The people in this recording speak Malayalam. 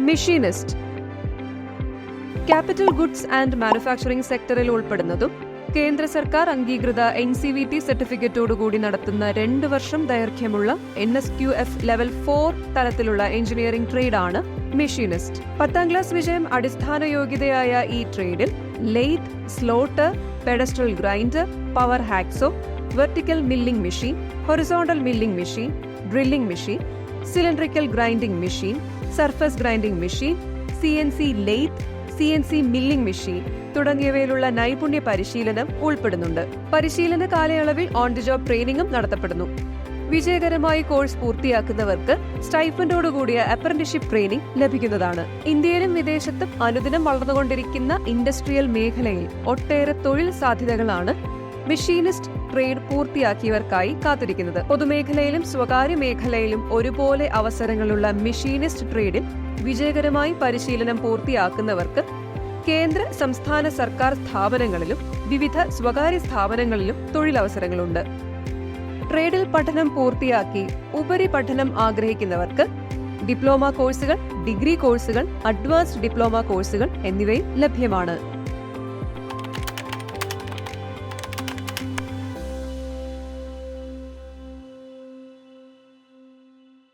Machinist capital goods and manufacturing സെക്ടറിൽ ഉൾപ്പെടുന്നതും കേന്ദ്ര സർക്കാർ അംഗീകൃത NCVT സർട്ടിഫിക്കറ്റോടുകൂടി നടത്തുന്ന 2 വർഷം ദൈർഘ്യമുള്ള NSQF ലെവൽ 4 തലത്തിലുള്ള എഞ്ചിനീയറിംഗ് ട്രേഡാണ് മെഷീനിസ്റ്റ്. 10ാം ക്ലാസ് വിജയം അടിസ്ഥാന യോഗ്യതയായ ഈ ട്രേഡിൽ lathe, slotter, pedestal grinder, power hacksaw, vertical milling machine, horizontal milling machine, drilling machine, cylindrical grinding machine, surface grinding machine, CNC lathe, CNC milling machine തുടങ്ങിയവയിലുള്ള നൈപുണ്യ പരിശീലനം ഉൾപ്പെടുന്നുണ്ട്. പരിശീലന കാലയളവിൽ ഓൺ ദി ജോബ് ട്രെയിനിങ്ങും നടത്തപ്പെടുന്നു. വിജയകരമായി കോഴ്സ് പൂർത്തിയാക്കുന്നവർക്ക് സ്റ്റൈഫൻഡോടുകൂടിയ അപ്രന്റീസ്ഷിപ്പ് ട്രെയിനിംഗ് ലഭിക്കുന്നതാണ്. ഇന്ത്യയിലും വിദേശത്തും അനുദിനം വളർന്നുകൊണ്ടിരിക്കുന്ന ഇൻഡസ്ട്രിയൽ മേഖലയിൽ ഒട്ടേറെ തൊഴിൽ സാധ്യതകളാണ് മെഷീനിസ്റ്റ് ട്രേഡ് പൂർത്തിയാക്കിയവർക്കായി കാത്തിരിക്കുന്നത്. പൊതുമേഖലയിലും സ്വകാര്യ മേഖലയിലും ഒരുപോലെ അവസരങ്ങളുള്ള മെഷീനിസ്റ്റ് ട്രേഡിൽ വിജയകരമായി പരിശീലനം പൂർത്തിയാക്കുന്നവർക്ക് കേന്ദ്ര സംസ്ഥാന സർക്കാർ സ്ഥാപനങ്ങളിലും വിവിധ സ്വകാര്യ സ്ഥാപനങ്ങളിലും തൊഴിലവസരങ്ങളുണ്ട്. ട്രേഡിൽ പഠനം പൂർത്തിയാക്കി ഉപരിപഠനം ആഗ്രഹിക്കുന്നവർക്ക് ഡിപ്ലോമ കോഴ്സുകൾ, ഡിഗ്രി കോഴ്സുകൾ, അഡ്വാൻസ്ഡ് ഡിപ്ലോമ കോഴ്സുകൾ എന്നിവയും ലഭ്യമാണ്.